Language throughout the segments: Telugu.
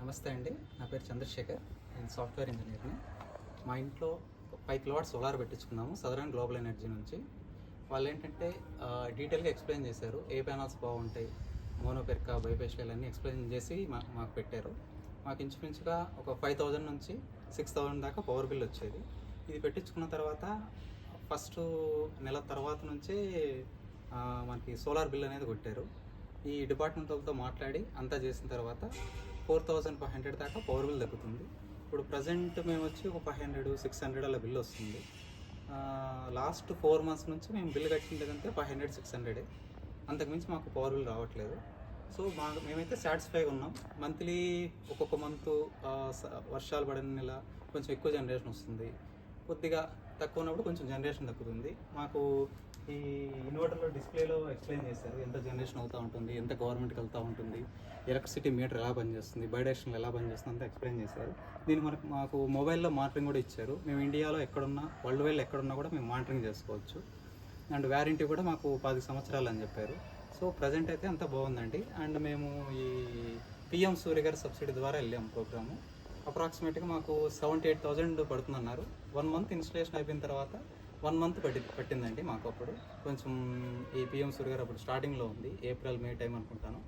నమస్తే అండి, నా పేరు చంద్రశేఖర్. నేను సాఫ్ట్వేర్ ఇంజనీర్ని. మా ఇంట్లో 5 కిలోవాట్ సోలార్ పెట్టించుకున్నాము సదరన్ గ్లోబల్ ఎనర్జీ నుంచి. వాళ్ళు ఏంటంటే డీటెయిల్గా ఎక్స్ప్లెయిన్ చేశారు, ఏ ప్యానల్స్ బాగుంటాయి, మోనోపెర్కా బైఫేషియల్ అన్నీ ఎక్స్ప్లెయిన్ చేసి మాకు పెట్టారు. మాకు ఇంచుమించుగా ఒక 5,000 నుంచి 6,000 దాకా పవర్ బిల్ వచ్చేది. ఇది పెట్టించుకున్న తర్వాత ఫస్ట్ నెల తర్వాత నుంచే మనకి సోలార్ బిల్ అనేది కొట్టారు. ఈ డిపార్ట్మెంట్ వాళ్ళతో మాట్లాడి అంతా చేసిన తర్వాత 4,500 దాకా పవర్ బిల్ తగ్గుతుంది. ఇప్పుడు ప్రజెంట్ మేము వచ్చి ఒక 500, 600 అలా బిల్ వస్తుంది. లాస్ట్ 4 months నుంచి మేము బిల్ కట్టిందంటే 500, 600. అంతకుమించి మాకు పవర్ బిల్ రావట్లేదు. సో మేమైతే సాటిస్ఫైగా ఉన్నాం. మంత్లీ ఒక్కొక్క మంత్ వర్షాలు పడిన నెల కొంచెం ఎక్కువ జనరేషన్ వస్తుంది, కొద్దిగా తక్కువ ఉన్నప్పుడు కొంచెం జనరేషన్ తగ్గుతుంది. మాకు ఈ ఇన్వర్టర్లో డిస్ప్లేలో ఎక్స్ప్లెయిన్ చేశారు ఎంత జనరేషన్ అవుతూ ఉంటుంది, ఎంత గవర్నమెంట్కి వెళ్తూ ఉంటుంది, ఎలక్ట్రిసిటీ మీటర్ ఎలా పనిచేస్తుంది, బైడైరెక్షన్లో ఎలా పనిచేస్తుంది అంతా ఎక్స్ప్లెయిన్ చేశారు. దీన్ని మాకు మొబైల్లో మానిటరింగ్ కూడా ఇచ్చారు. మేము ఇండియాలో ఎక్కడున్నా, వరల్డ్ వైడ్ ఎక్కడున్నా కూడా మేము మానిటరింగ్ చేసుకోవచ్చు. అండ్ వ్యారంటీ కూడా మాకు 10 సంవత్సరాలు అని చెప్పారు. సో ప్రజెంట్ అయితే అంతా బాగుందండి. అండ్ మేము ఈ పిఎం సూర్య గారి సబ్సిడీ ద్వారా వెళ్ళాము ప్రోగ్రాము. అప్రాక్సిమేట్గా మాకు 78,000 పడుతుందన్నారు. 1 month ఇన్స్టలేషన్ అయిపోయిన తర్వాత 1 month పట్టిందండి మాకు. అప్పుడు కొంచెం ఈ పిఎం సూర్య గారు అప్పుడు స్టార్టింగ్లో ఉంది, ఏప్రిల్ మే టైం అనుకుంటాను.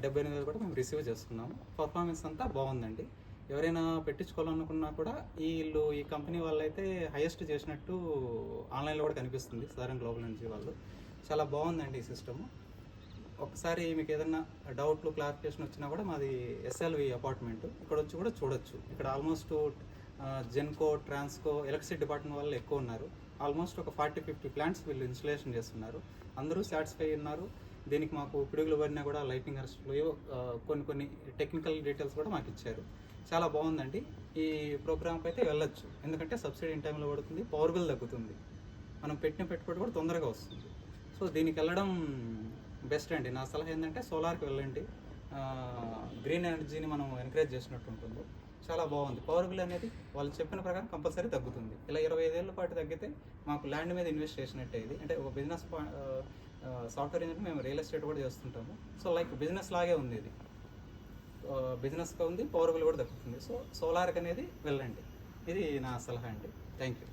78,000 కూడా మేము రిసీవ్ చేసుకున్నాము. పర్ఫార్మెన్స్ అంతా బాగుందండి. ఎవరైనా పెట్టించుకోవాలనుకున్నా కూడా ఈ కంపెనీ వాళ్ళైతే హైయెస్ట్ చేసినట్టు ఆన్లైన్లో కూడా కనిపిస్తుంది. సదరన్ గ్లోబల్ ఎనర్జీ వాళ్ళు చాలా బాగుందండి ఈ సిస్టము. ఒకసారి మీకు ఏదైనా డౌట్లు, క్లారిఫికేషన్ వచ్చినా కూడా మాది ఎస్ఎల్వి అపార్ట్మెంట్, ఇక్కడ వచ్చి కూడా చూడొచ్చు. ఇక్కడ almost Genco, Transco, electricity department వాళ్ళు ఎక్కువ ఉన్నారు. ఆల్మోస్ట్ ఒక 40-50 ప్లాంట్స్ వీళ్ళు ఇన్స్టలేషన్ చేస్తున్నారు. అందరూ సాటిస్ఫై ఉన్నారు. దీనికి మాకు పిడుగులు పడినా కూడా లైటింగ్ అరెస్ట్లో కొన్ని టెక్నికల్ డీటెయిల్స్ కూడా మాకు ఇచ్చారు. చాలా బాగుందండి. ఈ ప్రోగ్రామ్కి అయితే వెళ్ళొచ్చు, ఎందుకంటే సబ్సిడీ ఇన్ టైంలో పడుతుంది, పవర్ బిల్ తగ్గుతుంది, మనం పెట్టిన పెట్టుబడి కూడా తొందరగా వస్తుంది. సో దీనికి వెళ్ళడం బెస్ట్ అండి. నా సలహా ఏంటంటే సోలార్కి వెళ్ళండి. గ్రీన్ ఎనర్జీని మనం ఎంకరేజ్ చేసినట్టు ఉంటుంది. చాలా బాగుంది. పవర్ బిల్ అనేది వాళ్ళు చెప్పిన ప్రకారం కంపల్సరీ తగ్గుతుంది. ఇలా 25 ఏళ్ల పాటు తగ్గితే మాకు ల్యాండ్ మీద ఇన్వెస్ట్ చేసినట్టే. ఇది అంటే ఒక బిజినెస్ సాఫ్ట్వేర్ ఇంజనీర్, మేము రియల్ ఎస్టేట్ కూడా చేస్తుంటాము. సో లైక్ బిజినెస్ లాగే ఉంది. ఇది బిజినెస్గా ఉంది, పవర్ బిల్ కూడా తగ్గుతుంది. సో సోలార్కి అనేది వెళ్ళండి. ఇది నా సలహా అండి. Thank you.